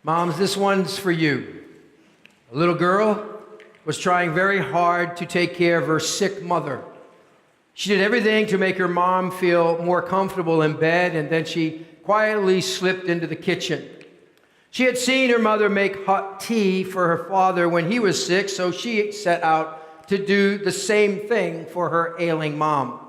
Moms, this one's for you. A little girl was trying very hard to take care of her sick mother. She did everything to make her mom feel more comfortable in bed, and then she quietly slipped into the kitchen. She had seen her mother make hot tea for her father when he was sick, so she set out to do the same thing for her ailing mom.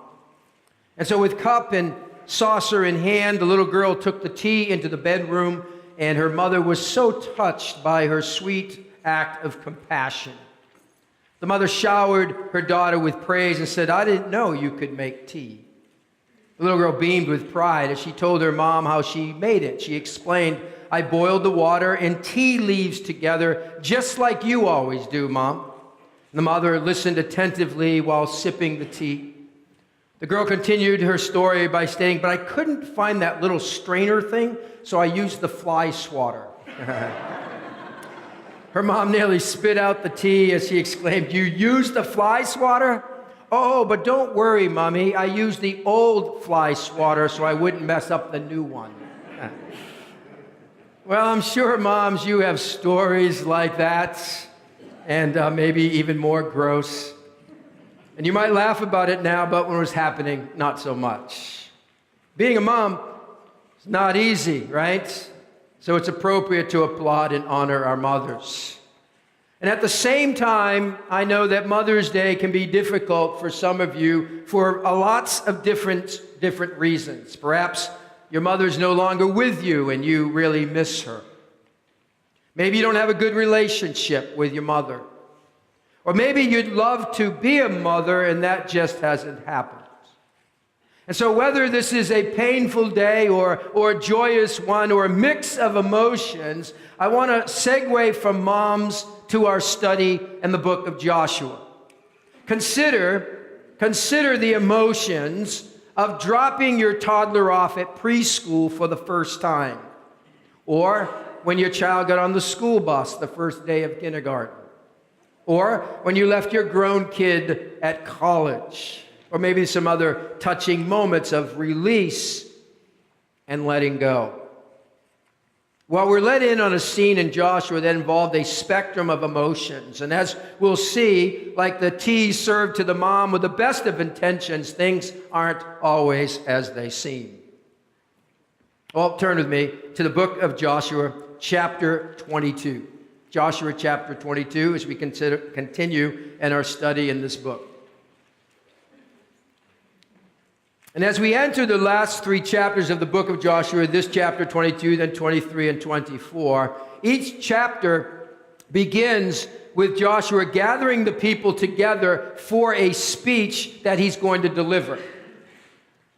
And so with cup and saucer in hand, the little girl took the tea into the bedroom, and her mother was so touched by her sweet act of compassion. The mother showered her daughter with praise and said, "I didn't know you could make tea." The little girl beamed with pride as she told her mom how she made it. She explained, "I boiled the water and tea leaves together just like you always do, Mom." And the mother listened attentively while sipping the tea. The girl continued her story by saying, "But I couldn't find that little strainer thing, so I used the fly swatter." Her mom nearly spit out the tea as she exclaimed, "You used the fly swatter? Oh, but don't worry, Mommy. I used the old fly swatter so I wouldn't mess up the new one." Well, I'm sure, moms, you have stories like that, and maybe even more gross. And you might laugh about it now, but when it was happening, not so much. Being a mom is not easy, right? So it's appropriate to applaud and honor our mothers. And at the same time, I know that Mother's Day can be difficult for some of you for lots of different reasons. Perhaps your mother's no longer with you and you really miss her. Maybe you don't have a good relationship with your mother. Or maybe you'd love to be a mother and that just hasn't happened. And so whether this is a painful day or a joyous one or a mix of emotions, I want to segue from moms to our study in the book of Joshua. Consider the emotions of dropping your toddler off at preschool for the first time, or when your child got on the school bus the first day of kindergarten, or when you left your grown kid at college, or maybe some other touching moments of release and letting go. Well, we're let in on a scene in Joshua that involved a spectrum of emotions. And as we'll see, like the tea served to the mom with the best of intentions, things aren't always as they seem. Well, turn with me to the book of Joshua, chapter 22. Joshua chapter 22, as we continue in our study in this book. And as we enter the last three chapters of the book of Joshua, this chapter 22, then 23 and 24, each chapter begins with Joshua gathering the people together for a speech that he's going to deliver.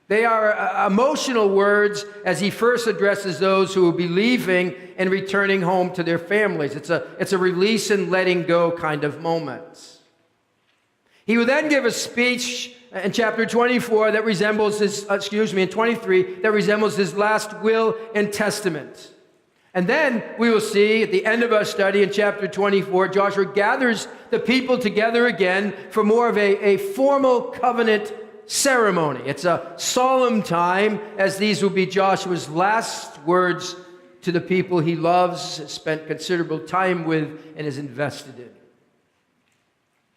They are emotional words as he first addresses those who will be leaving and returning home to their families. It's a release and letting go kind of moment. He will then give a speech in chapter 24 that resembles in 23, that resembles his last will and testament. And then we will see at the end of our study in chapter 24, Joshua gathers the people together again for more of a formal covenant ceremony. It's a solemn time, as these will be Joshua's last words to the people he loves, has spent considerable time with, and is invested in.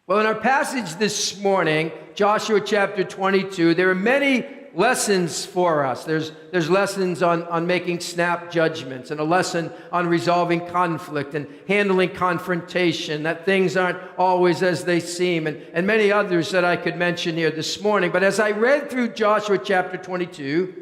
Well, in our passage this morning, Joshua chapter 22, there are many lessons for us. There's lessons on making snap judgments, and a lesson on resolving conflict and handling confrontation, that things aren't always as they seem, and many others that I could mention here this morning. But as I read through Joshua chapter 22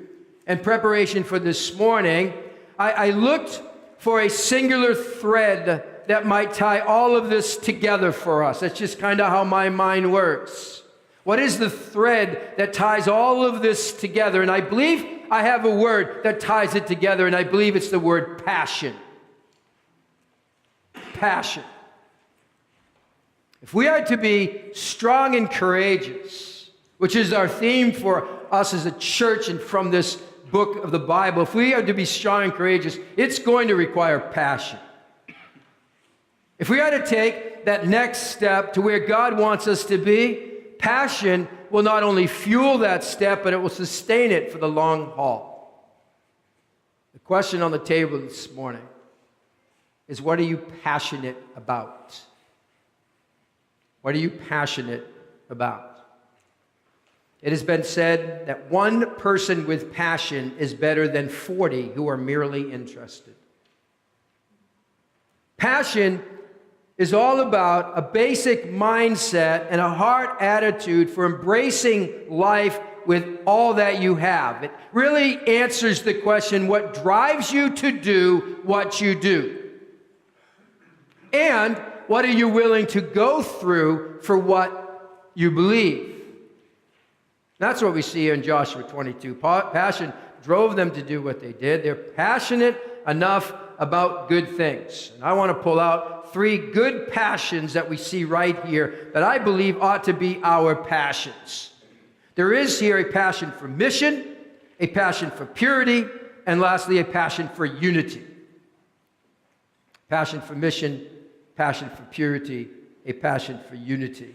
in preparation for this morning, I looked for a singular thread that might tie all of this together for us. That's just kind of how my mind works. What is the thread that ties all of this together? And I believe I have a word that ties it together, and I believe it's the word passion. Passion. If we are to be strong and courageous, which is our theme for us as a church and from this book of the Bible, if we are to be strong and courageous, it's going to require passion. If we are to take that next step to where God wants us to be, passion will not only fuel that step, but it will sustain it for the long haul. The question on the table this morning is what are you passionate about? What are you passionate about? It has been said that one person with passion is better than 40 who are merely interested. Passion is all about a basic mindset and a heart attitude for embracing life with all that you have. It really answers the question, what drives you to do what you do? And what are you willing to go through for what you believe? That's what we see here in Joshua 22. Passion drove them to do what they did. They're passionate enough about good things. And I want to pull out 3 good passions that we see right here that I believe ought to be our passions. There is here a passion for mission, a passion for purity, and lastly, a passion for unity. Passion for mission, passion for purity, a passion for unity.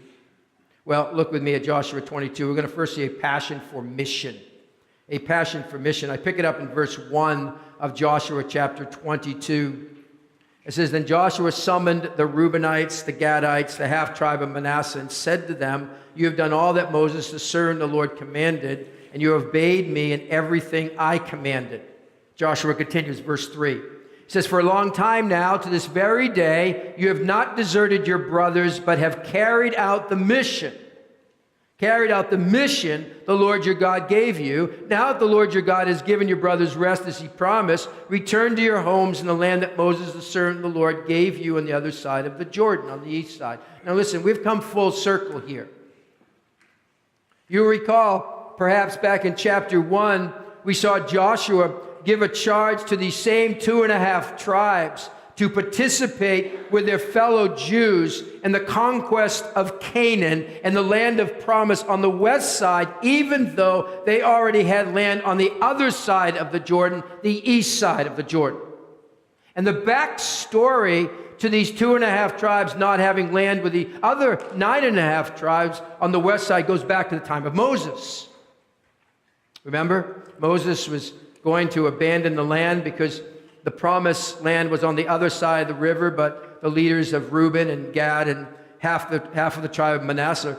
Well, look with me at Joshua 22. We're going to first see a passion for mission. A passion for mission. I pick it up in verse 1 of Joshua chapter 22. It says, Then Joshua summoned the Reubenites, the Gadites, the half-tribe of Manasseh, and said to them, You have done all that Moses, the servant of the Lord, commanded, and you have obeyed me in everything I commanded. Joshua continues, verse 3. It says, For a long time now, to this very day, you have not deserted your brothers, but have carried out the mission. Carried out the mission the Lord your God gave you. Now that the Lord your God has given your brothers rest as he promised, return to your homes in the land that Moses, the servant of the Lord, gave you on the other side of the Jordan, on the east side. Now listen, we've come full circle here. You'll recall, perhaps back in chapter 1, we saw Joshua give a charge to these same 2.5 tribes to participate with their fellow Jews in the conquest of Canaan and the land of promise on the west side, even though they already had land on the other side of the Jordan, the east side of the Jordan. And the backstory to these 2.5 tribes not having land with the other 9.5 tribes on the west side goes back to the time of Moses. Remember, Moses was going to abandon the land because the promised land was on the other side of the river, but the leaders of Reuben and Gad and half of the tribe of Manasseh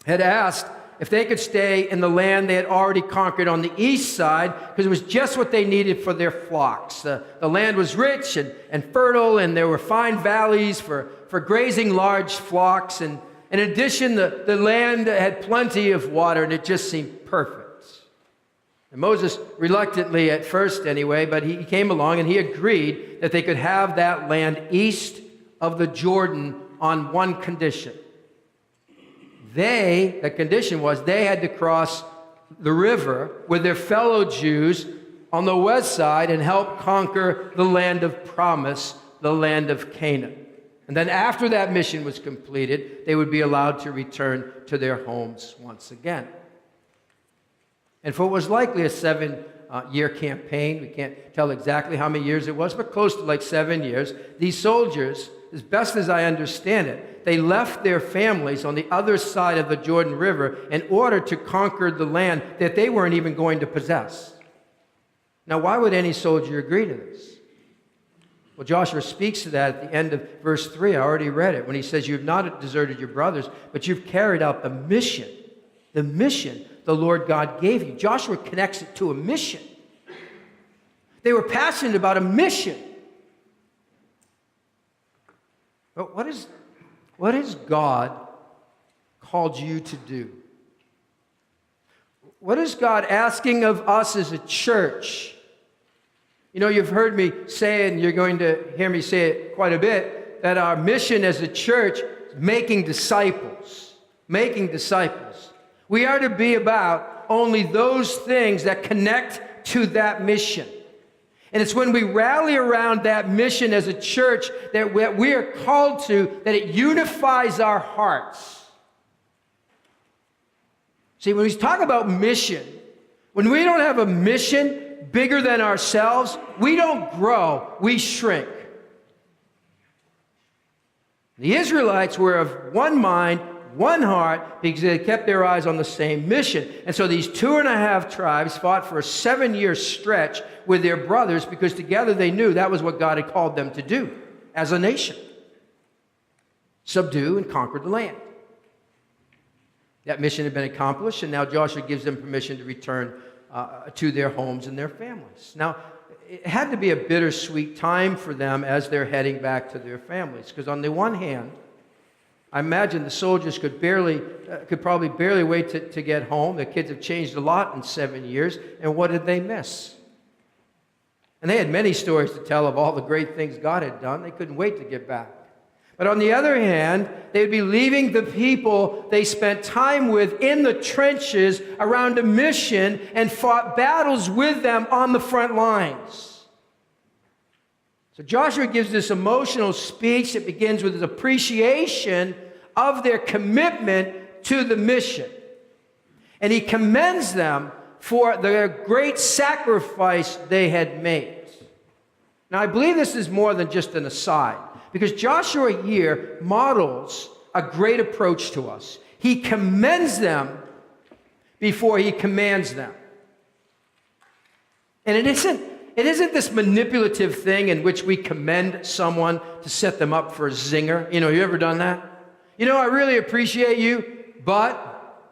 had asked if they could stay in the land they had already conquered on the east side, because it was just what they needed for their flocks. The land was rich and fertile, and there were fine valleys for grazing large flocks. And in addition, the land had plenty of water, and it just seemed perfect. And Moses, reluctantly at first anyway, but he came along and he agreed that they could have that land east of the Jordan on one condition. The condition was they had to cross the river with their fellow Jews on the west side and help conquer the land of promise, the land of Canaan. And then after that mission was completed, they would be allowed to return to their homes once again. And for what was likely a 7-year campaign, we can't tell exactly how many years it was, but close to like 7 years, these soldiers, as best as I understand it, they left their families on the other side of the Jordan River in order to conquer the land that they weren't even going to possess. Now, why would any soldier agree to this? Well, Joshua speaks to that at the end of verse 3. I already read it when he says, You have not deserted your brothers, but you've carried out the mission the Lord God gave you. Joshua connects it to a mission. They were passionate about a mission. But what has God called you to do? What is God asking of us as a church? You know, you've heard me say it, and you're going to hear me say it quite a bit, that our mission as a church is making disciples. Making disciples. We are to be about only those things that connect to that mission. And it's when we rally around that mission as a church that we are called to, that it unifies our hearts. See, when we talk about mission, when we don't have a mission bigger than ourselves, we don't grow, we shrink. The Israelites were of one mind, one heart, because they kept their eyes on the same mission. And so these 2.5 tribes fought for a 7-year stretch with their brothers because together they knew that was what God had called them to do. as a nation. Subdue and conquer the land. That mission had been accomplished, and now Joshua gives them permission to return to their homes and their families. Now, it had to be a bittersweet time for them as they're heading back to their families, because on the one hand, I imagine the soldiers could probably barely wait to get home. The kids have changed a lot in 7 years, and what did they miss? And they had many stories to tell of all the great things God had done. They couldn't wait to get back. But on the other hand, they'd be leaving the people they spent time with in the trenches around a mission and fought battles with them on the front lines. So Joshua gives this emotional speech that begins with his appreciation of their commitment to the mission. And he commends them for the great sacrifice they had made. Now, I believe this is more than just an aside, because Joshua here models a great approach to us. He commends them before he commands them. And it isn't this manipulative thing in which we commend someone to set them up for a zinger. You ever done that? I really appreciate you, but,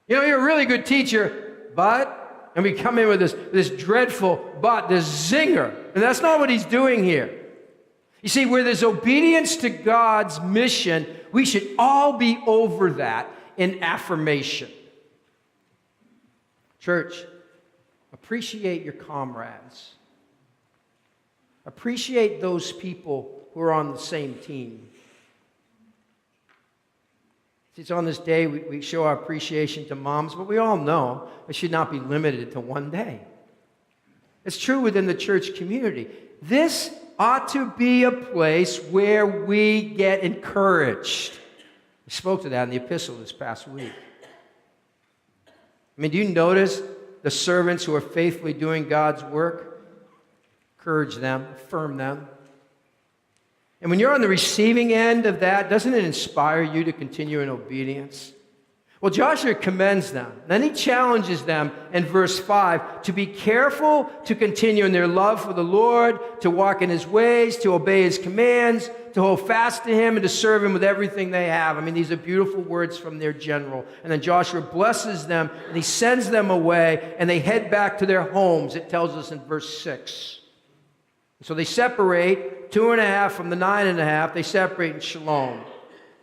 you're a really good teacher, but, and we come in with this dreadful but, this zinger. And that's not what he's doing here. You see, where there's obedience to God's mission, we should all be over that in affirmation. Church, appreciate your comrades. Appreciate those people who are on the same team. It's on this day we show our appreciation to moms, but we all know it should not be limited to one day. It's true within the church community. This ought to be a place where we get encouraged. We spoke to that in the epistle this past week. Do you notice the servants who are faithfully doing God's work? Encourage them, affirm them. And when you're on the receiving end of that, doesn't it inspire you to continue in obedience? Well, Joshua commends them. Then he challenges them in verse 5 to be careful to continue in their love for the Lord, to walk in his ways, to obey his commands, to hold fast to him, and to serve him with everything they have. These are beautiful words from their general. And then Joshua blesses them, and he sends them away, and they head back to their homes, it tells us in verse 6. So they separate 2.5 from the 9.5. They separate in shalom.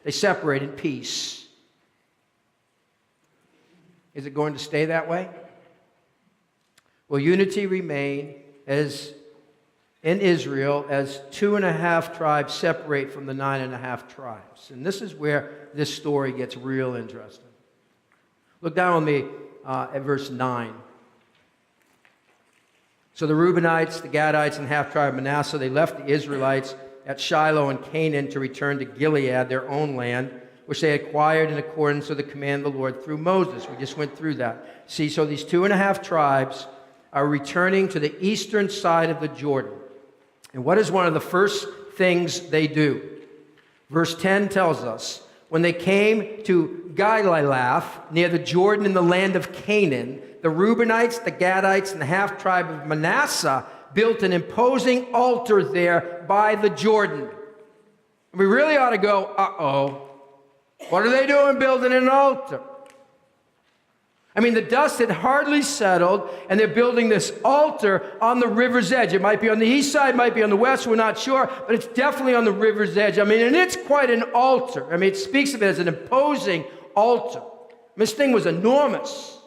They separate in peace. Is it going to stay that way? Will unity remain as in Israel as 2.5 tribes separate from the 9.5 tribes? And this is where this story gets real interesting. Look down with me at verse 9. So the Reubenites, the Gadites, and half-tribe of Manasseh, they left the Israelites at Shiloh and Canaan to return to Gilead, their own land, which they acquired in accordance with the command of the Lord through Moses. We just went through that. See, so these 2.5 tribes are returning to the eastern side of the Jordan. And what is one of the first things they do? Verse 10 tells us, when they came to Galilath, near the Jordan in the land of Canaan, the Reubenites, the Gadites, and the half-tribe of Manasseh built an imposing altar there by the Jordan. We really ought to go, uh-oh. What are they doing building an altar? The dust had hardly settled, and they're building this altar on the river's edge. It might be on the east side, might be on the west, we're not sure, but it's definitely on the river's edge. And it's quite an altar. It speaks of it as an imposing altar. This thing was enormous.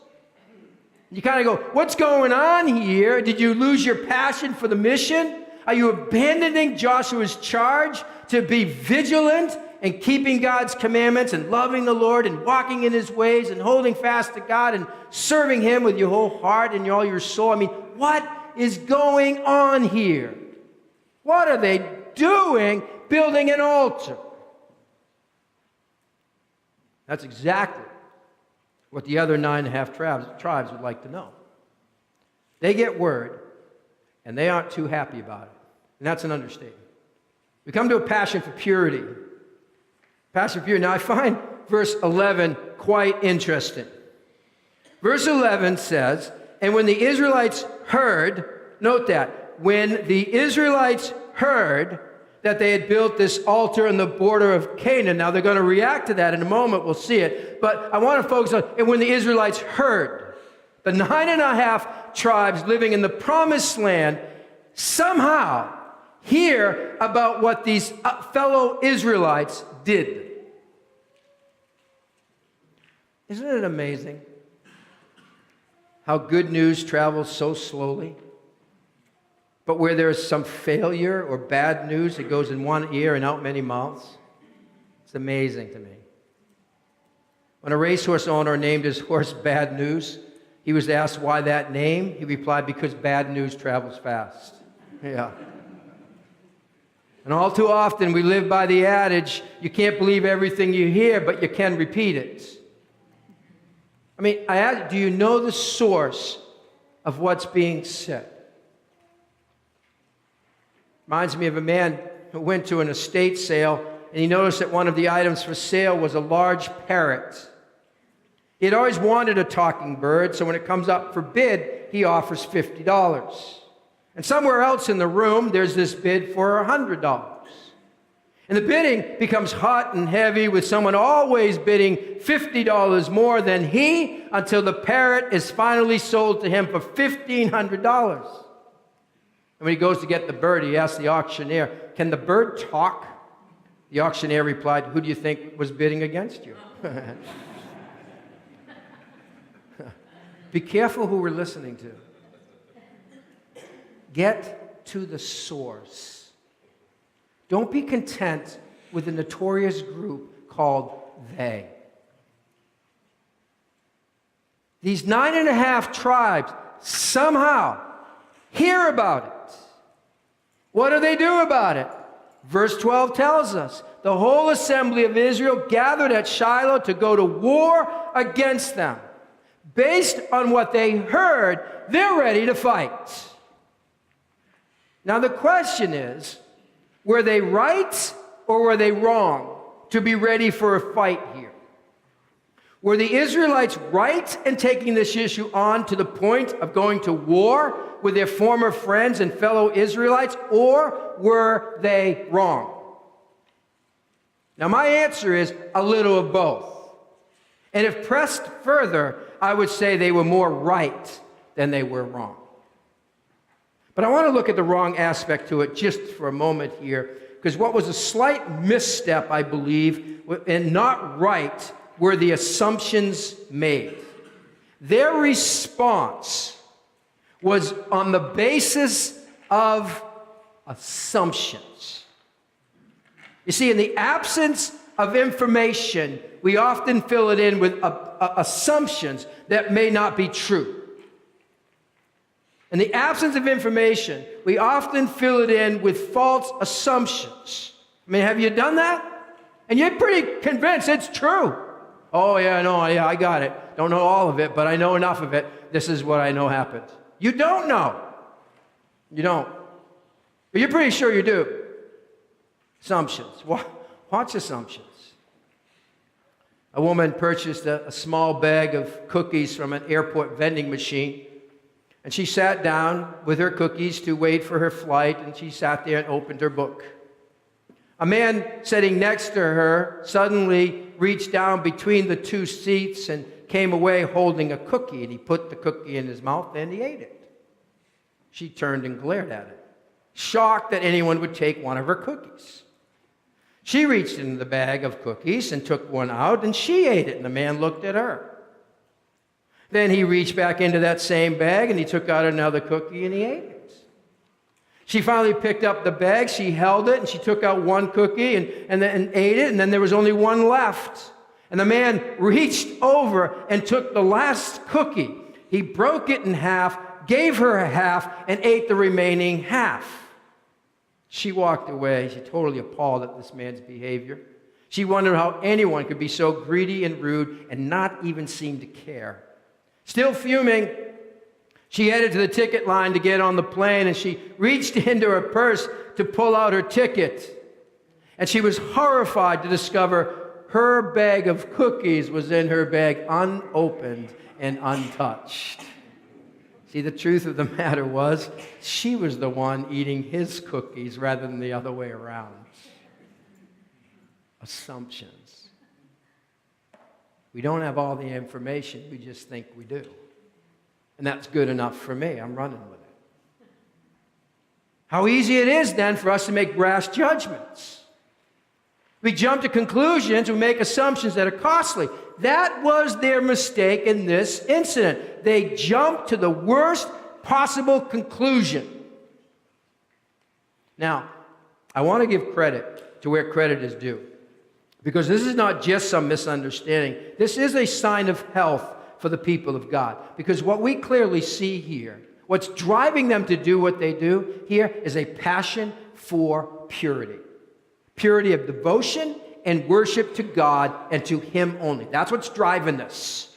You kind of go, what's going on here? Did you lose your passion for the mission? Are you abandoning Joshua's charge to be vigilant and keeping God's commandments and loving the Lord and walking in his ways and holding fast to God and serving him with your whole heart and all your soul? What is going on here? What are they doing building an altar? That's exactly what the other 9.5 tribes would like to know. They get word, and they aren't too happy about it. And that's an understatement. We come to a passion for purity. Passion for purity. Now, I find verse 11 quite interesting. Verse 11 says, and when the Israelites heard, note that, when the Israelites heard that they had built this altar on the border of Canaan. Now, they're going to react to that in a moment. We'll see it. But I want to focus on, and when the Israelites heard, the 9.5 tribes living in the promised land somehow hear about what these fellow Israelites did. Isn't it amazing how good news travels so slowly? But where there is some failure or bad news, it goes in one ear and out many mouths. It's amazing to me. When a racehorse owner named his horse Bad News, he was asked why that name. He replied, because bad news travels fast. Yeah. And all too often we live by the adage, you can't believe everything you hear, but you can repeat it. I mean, I ask, do you know the source of what's being said? Reminds me of a man who went to an estate sale, and he noticed that one of the items for sale was a large parrot. He had always wanted a talking bird, so when it comes up for bid, he offers $50. And somewhere else in the room, there's this bid for $100. And the bidding becomes hot and heavy, with someone always bidding $50 more than he, until the parrot is finally sold to him for $1,500. And when he goes to get the bird, he asks the auctioneer, "Can the bird talk?" The auctioneer replied, "Who do you think was bidding against you?" Be careful who we're listening to. Get to the source. Don't be content with a notorious group called they. These 9.5 tribes somehow hear about it. What do they do about it? Verse 12 tells us, the whole assembly of Israel gathered at Shiloh to go to war against them. Based on what they heard, they're ready to fight. Now the question is, were they right or were they wrong to be ready for a fight here? Were the Israelites right in taking this issue on to the point of going to war with their former friends and fellow Israelites, or were they wrong? Now my answer is a little of both. And if pressed further, I would say they were more right than they were wrong. But I want to look at the wrong aspect to it just for a moment here, because what was a slight misstep, I believe, and not right, were the assumptions made. Their response was on the basis of assumptions. You see, in the absence of information, we often fill it in with assumptions that may not be true. In the absence of information, we often fill it in with false assumptions. I mean, have you done that? And you're pretty convinced it's true. Oh, yeah, no, yeah, I got it. Don't know all of it, but I know enough of it. This is what I know happened. You don't know. You don't. But you're pretty sure you do. Assumptions. What's assumptions? A woman purchased a small bag of cookies from an airport vending machine, and she sat down with her cookies to wait for her flight, and she sat there and opened her book. A man sitting next to her suddenly reached down between the two seats and came away holding a cookie, and he put the cookie in his mouth and he ate it. She turned and glared at it, shocked that anyone would take one of her cookies. She reached into the bag of cookies and took one out, and she ate it, and the man looked at her. Then he reached back into that same bag, and he took out another cookie, and he ate it. She finally picked up the bag, she held it, and she took out one cookie and ate it, and then there was only one left. And the man reached over and took the last cookie. He broke it in half, gave her a half, and ate the remaining half. She walked away. She totally appalled at this man's behavior. She wondered how anyone could be so greedy and rude and not even seem to care. Still fuming, she headed to the ticket line to get on the plane, and she reached into her purse to pull out her ticket. And she was horrified to discover her bag of cookies was in her bag unopened and untouched. See, the truth of the matter was, she was the one eating his cookies rather than the other way around. Assumptions. We don't have all the information, we just think we do. And that's good enough for me. I'm running with it. How easy it is then for us to make rash judgments. We jump to conclusions, we make assumptions that are costly. That was their mistake in this incident. They jumped to the worst possible conclusion. Now, I want to give credit to where credit is due. Because this is not just some misunderstanding. This is a sign of health for the people of God. Because what we clearly see here, what's driving them to do what they do here is a passion for purity. Purity of devotion and worship to God and to Him only. That's what's driving this.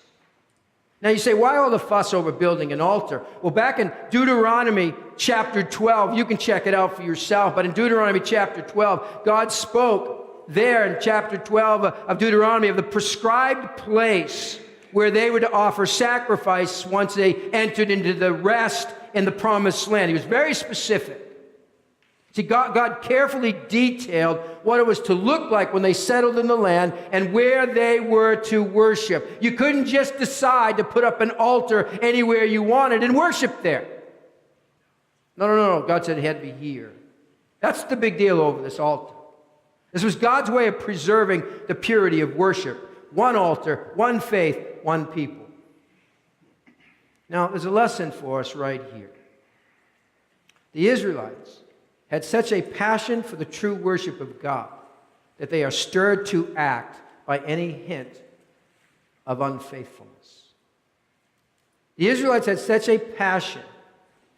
Now you say, why all the fuss over building an altar? Well, back in Deuteronomy chapter 12, you can check it out for yourself, but in Deuteronomy chapter 12, God spoke there in chapter 12 of Deuteronomy of the prescribed place where they were to offer sacrifice once they entered into the rest in the promised land. He was very specific. See, God carefully detailed what it was to look like when they settled in the land and where they were to worship. You couldn't just decide to put up an altar anywhere you wanted and worship there. No. God said it had to be here. That's the big deal over this altar. This was God's way of preserving the purity of worship. One altar, one faith, one people. Now, there's a lesson for us right here. The Israelites had such a passion for the true worship of God that they are stirred to act by any hint of unfaithfulness. The Israelites had such a passion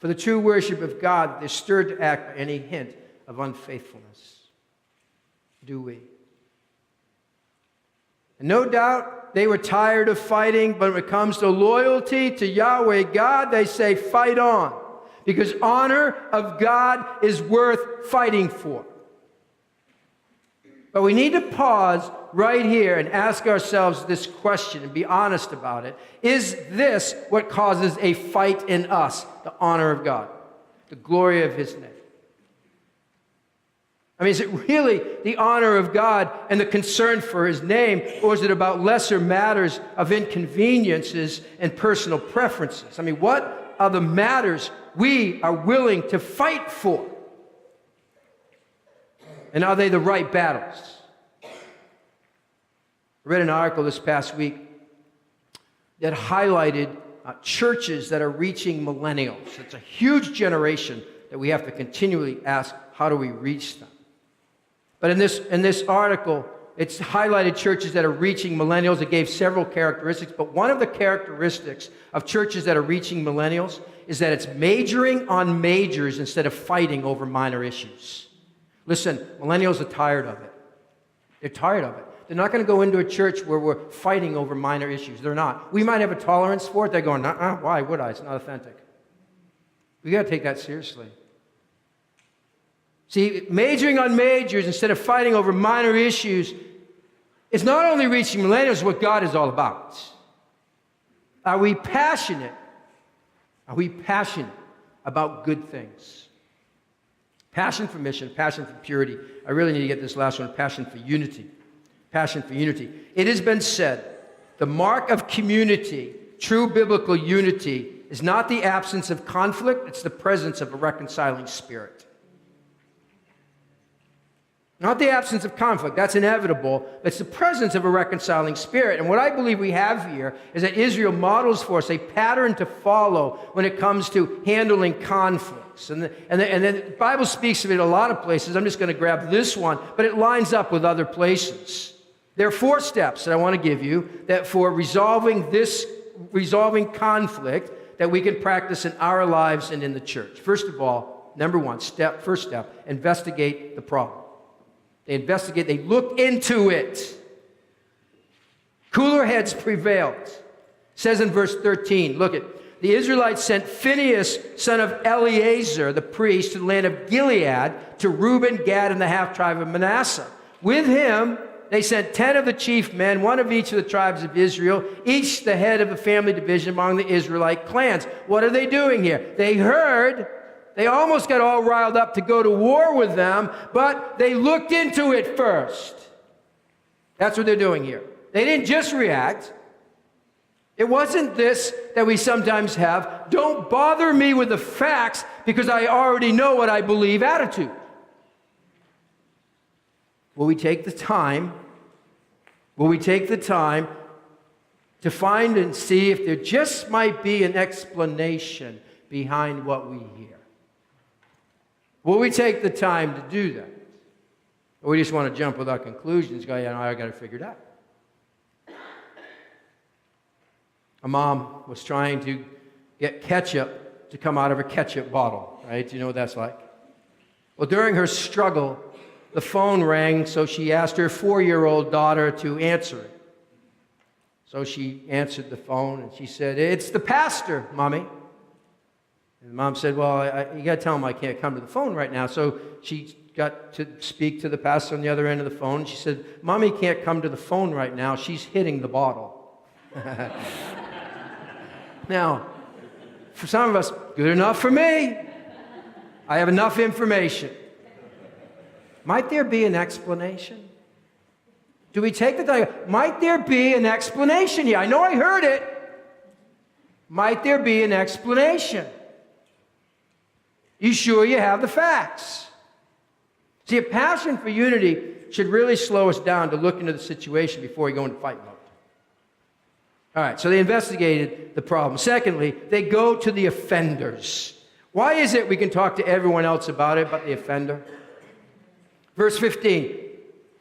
for the true worship of God that they're stirred to act by any hint of unfaithfulness. Do we? And no doubt they were tired of fighting, but when it comes to loyalty to Yahweh God, they say, fight on. Because honor of God is worth fighting for. But we need to pause right here and ask ourselves this question and be honest about it. Is this what causes a fight in us? The honor of God, the glory of His name. I mean, is it really the honor of God and the concern for His name, or is it about lesser matters of inconveniences and personal preferences? I mean, what are the matters we are willing to fight for? And are they the right battles? I read an article this past week that highlighted churches that are reaching millennials. It's a huge generation that we have to continually ask, how do we reach them? But in this article, it's highlighted churches that are reaching millennials. It gave several characteristics, but one of the characteristics of churches that are reaching millennials is that it's majoring on majors instead of fighting over minor issues. Listen, millennials are tired of it. They're tired of it. They're not going to go into a church where we're fighting over minor issues. They're not. We might have a tolerance for it. They're going, why would I? It's not authentic. We got to take that seriously. See, majoring on majors instead of fighting over minor issues is not only reaching millennials, it's what God is all about. Are we passionate? Are we passionate about good things? Passion for mission, passion for purity. I really need to get this last one, passion for unity. Passion for unity. It has been said, the mark of community, true biblical unity, is not the absence of conflict, it's the presence of a reconciling spirit. Not the absence of conflict, that's inevitable. It's the presence of a reconciling spirit. And what I believe we have here is that Israel models for us a pattern to follow when it comes to handling conflicts. And the Bible speaks of it in a lot of places. I'm just going to grab this one, but it lines up with other places. There are 4 steps that I want to give you that for resolving conflict that we can practice in our lives and in the church. First of all, first step, investigate the problem. They investigate, they look into it. Cooler heads prevailed. It says in verse 13, look at, the Israelites sent Phinehas, son of Eleazar, the priest, to the land of Gilead, to Reuben, Gad, and the half-tribe of Manasseh. With him they sent 10 of the chief men, one of each of the tribes of Israel, each the head of a family division among the Israelite clans. What are they doing here? They heard, they almost got all riled up to go to war with them, but they looked into it first. That's what they're doing here. They didn't just react. It wasn't this that we sometimes have, don't bother me with the facts because I already know what I believe attitude. Will we take the time? Will we take the time to find and see if there just might be an explanation behind what we hear? Will we take the time to do that? Or we just want to jump with our conclusions, go, yeah, no, I got to figure it out. A mom was trying to get ketchup to come out of a ketchup bottle, right? Do you know what that's like? Well, during her struggle, the phone rang, so she asked her 4-year-old daughter to answer it. So she answered the phone, and she said, "It's the pastor, Mommy." And the mom said, "Well, you got to tell him I can't come to the phone right now." So she got to speak to the pastor on the other end of the phone. She said, "Mommy can't come to the phone right now. She's hitting the bottle." Now, for some of us, good enough for me. I have enough information. Might there be an explanation? Do we take the time? Might there be an explanation here? I know I heard it. Might there be an explanation? You sure you have the facts? See, a passion for unity should really slow us down to look into the situation before we go into fight mode. All right, so they investigated the problem. Secondly, they go to the offenders. Why is it we can talk to everyone else about it but the offender? Verse 15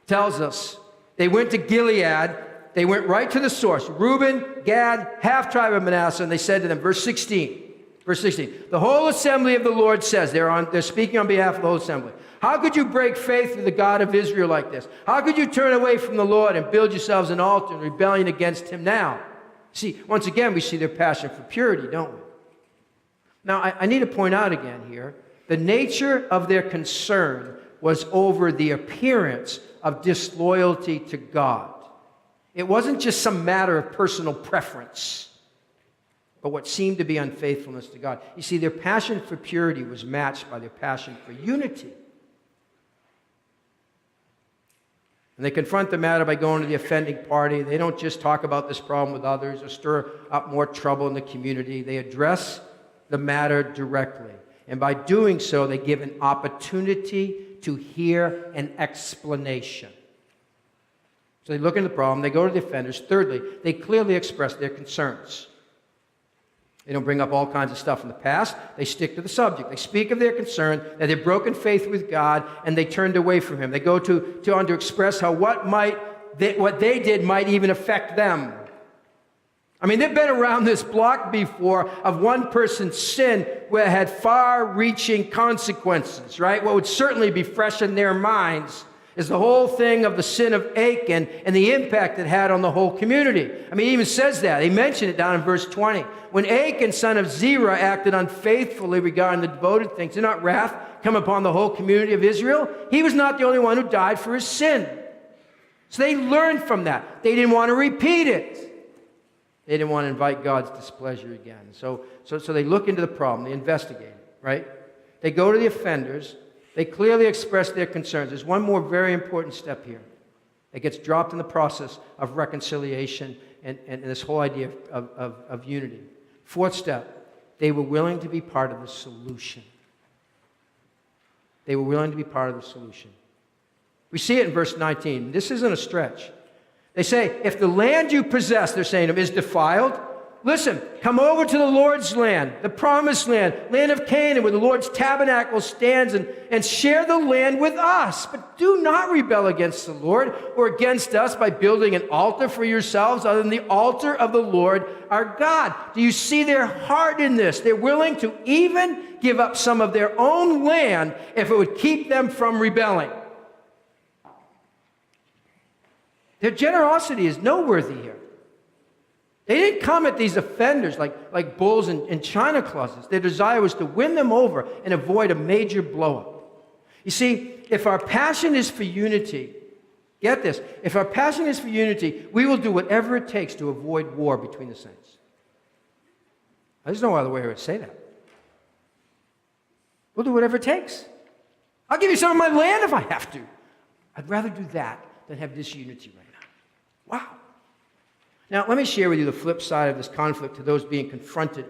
tells us they went to Gilead. They went right to the source. Reuben, Gad, half-tribe of Manasseh, and they said to them, verse 16, the whole assembly of the Lord says, they're speaking on behalf of the whole assembly, how could you break faith with the God of Israel like this? How could you turn away from the Lord and build yourselves an altar in rebellion against him now? See, once again, we see their passion for purity, don't we? Now, I need to point out again here, the nature of their concern was over the appearance of disloyalty to God. It wasn't just some matter of personal preference, but what seemed to be unfaithfulness to God. You see, their passion for purity was matched by their passion for unity. And they confront the matter by going to the offending party. They don't just talk about this problem with others or stir up more trouble in the community. They address the matter directly. And by doing so, they give an opportunity to hear an explanation. So they look into the problem. They go to the offenders. Thirdly, they clearly express their concerns. They don't bring up all kinds of stuff in the past. They stick to the subject. They speak of their concern, that they've broken faith with God, and they turned away from him. They go to express how what they did might even affect them. I mean, they've been around this block before of one person's sin where it had far-reaching consequences, right? What would certainly be fresh in their minds is the whole thing of the sin of Achan and the impact it had on the whole community. I mean, he even says that. He mentioned it down in verse 20. When Achan, son of Zerah, acted unfaithfully regarding the devoted things, did not wrath come upon the whole community of Israel? He was not the only one who died for his sin. So they learned from that. They didn't want to repeat it. They didn't want to invite God's displeasure again. So they look into the problem. They investigate it, right? They go to the offenders. They clearly express their concerns. There's one more very important step here that gets dropped in the process of reconciliation and this whole idea of unity. Fourth step, they were willing to be part of the solution. They were willing to be part of the solution. We see it in verse 19. This isn't a stretch. They say, if the land you possess, they're saying to them, is defiled, listen, come over to the Lord's land, the promised land, land of Canaan, where the Lord's tabernacle stands, and share the land with us. But do not rebel against the Lord or against us by building an altar for yourselves other than the altar of the Lord our God. Do you see their heart in this? They're willing to even give up some of their own land if it would keep them from rebelling. Their generosity is noteworthy here. They didn't come at these offenders like bulls in china closets. Their desire was to win them over and avoid a major blow-up. You see, if our passion is for unity, Get this. If our passion is for unity, we will do whatever it takes to avoid war between the saints. There's no other way to say that. We'll do whatever it takes. I'll give you some of my land if I have to. I'd rather do that than have disunity right now. Wow. Now, let me share with you the flip side of this conflict to those being confronted.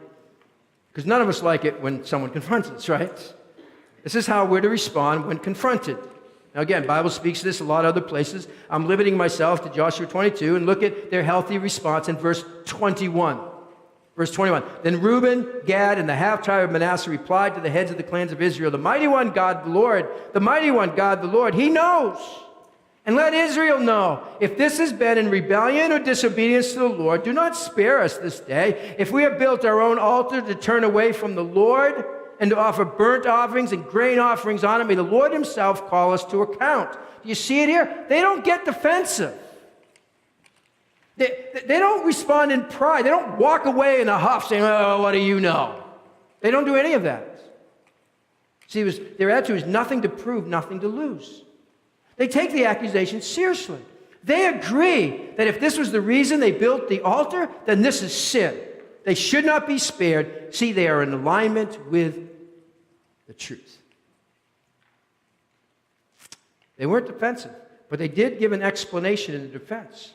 Because none of us like it when someone confronts us, right? This is how we're to respond when confronted. Now, again, Bible speaks to this a lot of other places. I'm limiting myself to Joshua 22, and look at their healthy response in verse 21. Verse 21, then Reuben, Gad, and the half-tribe of Manasseh replied to the heads of the clans of Israel, the mighty one God the Lord, the mighty one God the Lord, he knows. And let Israel know, if this has been in rebellion or disobedience to the Lord, do not spare us this day. If we have built our own altar to turn away from the Lord and to offer burnt offerings and grain offerings on it, may the Lord himself call us to account. Do you see it here? They don't get defensive. They don't respond in pride. They don't walk away in a huff saying, oh, what do you know? They don't do any of that. See, their attitude is nothing to prove, nothing to lose. They take the accusation seriously. They agree that if this was the reason they built the altar, then this is sin. They should not be spared. See, they are in alignment with the truth. They weren't defensive, but they did give an explanation in the defense.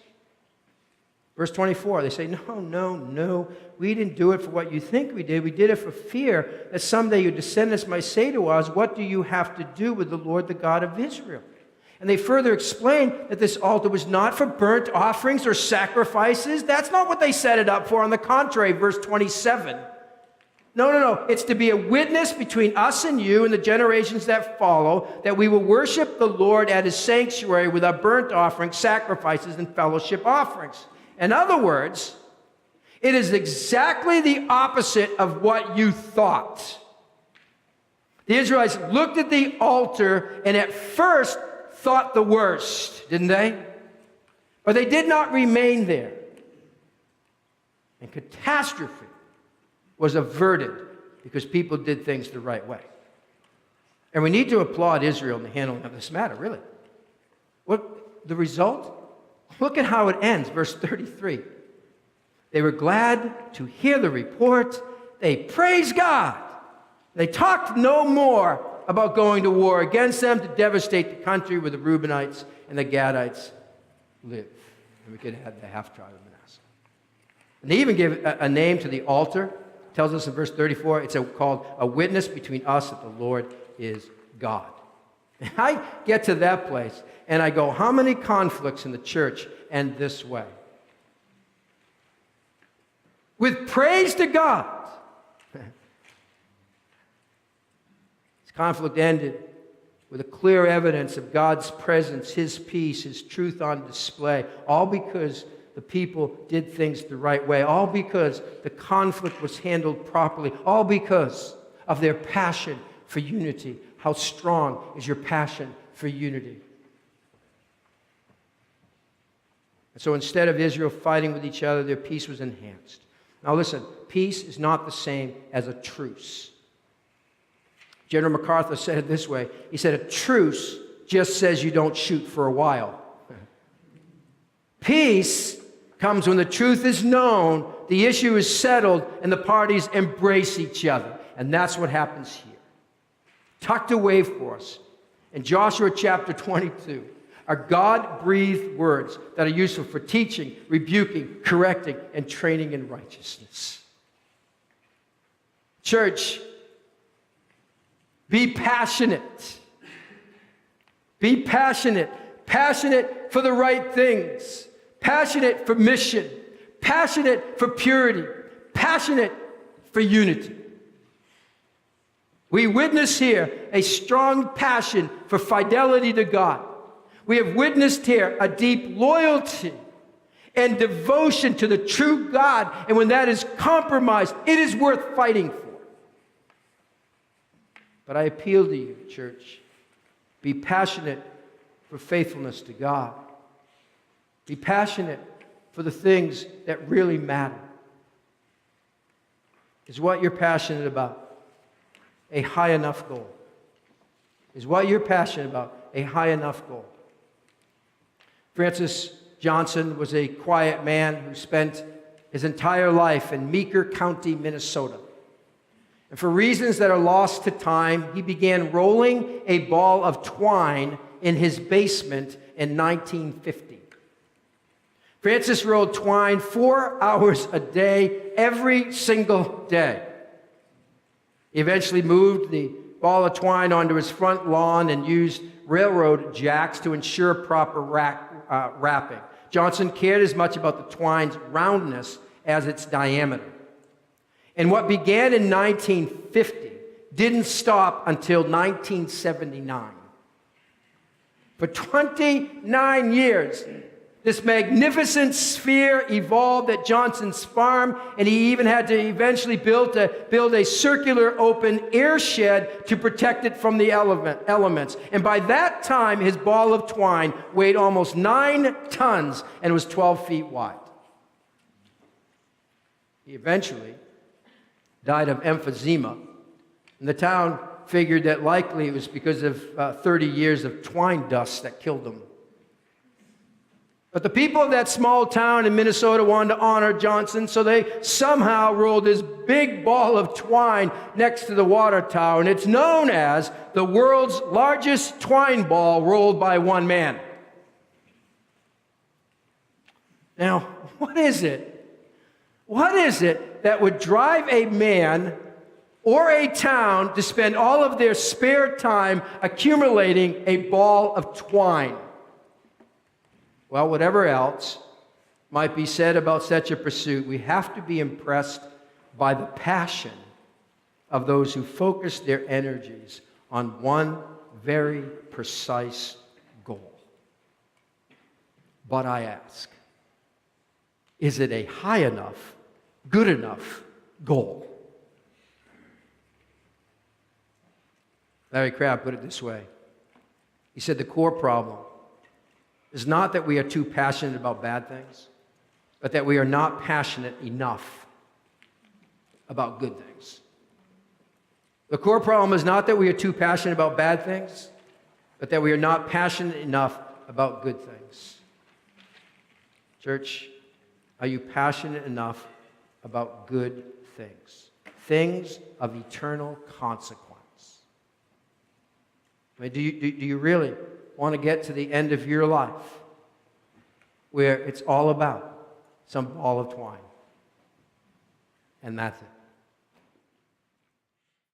Verse 24, they say, no, we didn't do it for what you think we did. We did it for fear that someday your descendants might say to us, what do you have to do with the Lord, the God of Israel? And they further explain that this altar was not for burnt offerings or sacrifices. That's not what they set it up for. On the contrary, verse 27. No. It's to be a witness between us and you and the generations that follow, that we will worship the Lord at his sanctuary with our burnt offerings, sacrifices, and fellowship offerings. In other words, it is exactly the opposite of what you thought. The Israelites looked at the altar and at first thought the worst, didn't they? But they did not remain there. And catastrophe was averted because people did things the right way. And we need to applaud Israel in the handling of this matter, really. What the result? Look at how it ends, verse 33. They were glad to hear the report. They praised God. They talked no more about going to war against them to devastate the country where the Reubenites and the Gadites live. And we could add the half-tribe of Manasseh. And they even give a name to the altar. It tells us in verse 34, it's called a witness between us that the Lord is God. And I get to that place, and I go, how many conflicts in the church end this way? With praise to God. This conflict ended with a clear evidence of God's presence, his peace, his truth on display, all because the people did things the right way, all because the conflict was handled properly, all because of their passion for unity. How strong is your passion for unity? And so instead of Israel fighting with each other, their peace was enhanced. Now listen, peace is not the same as a truce. General MacArthur said it this way. He said, a truce just says you don't shoot for a while. Peace comes when the truth is known, the issue is settled, and the parties embrace each other. And that's what happens here. Tucked away for us in Joshua chapter 22 are God-breathed words that are useful for teaching, rebuking, correcting, and training in righteousness. Church, be passionate. Be passionate. Passionate for the right things. Passionate for mission. Passionate for purity. Passionate for unity. We witness here a strong passion for fidelity to God. We have witnessed here a deep loyalty and devotion to the true God. And when that is compromised, it is worth fighting for. But I appeal to you, church, be passionate for faithfulness to God. Be passionate for the things that really matter. Is what you're passionate about a high enough goal? Is what you're passionate about a high enough goal? Francis Johnson was a quiet man who spent his entire life in Meeker County, Minnesota. And for reasons that are lost to time, he began rolling a ball of twine in his basement in 1950. Francis rolled twine 4 hours a day, every single day. He eventually moved the ball of twine onto his front lawn and used railroad jacks to ensure proper wrapping. Johnson cared as much about the twine's roundness as its diameter. And what began in 1950 didn't stop until 1979. For 29 years, this magnificent sphere evolved at Johnson's farm, and he even had to eventually build a circular open air shed to protect it from the elements. And by that time, his ball of twine weighed almost 9 tons and was 12 feet wide. He eventually died of emphysema, and the town figured that likely it was because of 30 years of twine dust that killed him. But the people of that small town in Minnesota wanted to honor Johnson, so they somehow rolled this big ball of twine next to the water tower, and it's known as the world's largest twine ball rolled by one man. Now, what is it? What is it that would drive a man or a town to spend all of their spare time accumulating a ball of twine? Well, whatever else might be said about such a pursuit, we have to be impressed by the passion of those who focus their energies on one very precise goal. But I ask, is it a high enough, good enough goal? Larry Crabb put it this way. He said the core problem is not that we are too passionate about bad things, but that we are not passionate enough about good things. The core problem is not that we are too passionate about bad things, but that we are not passionate enough about good things. Church, are you passionate enough about good things? Things of eternal consequence. I mean, do you really want to get to the end of your life where it's all about some ball of twine? And that's it.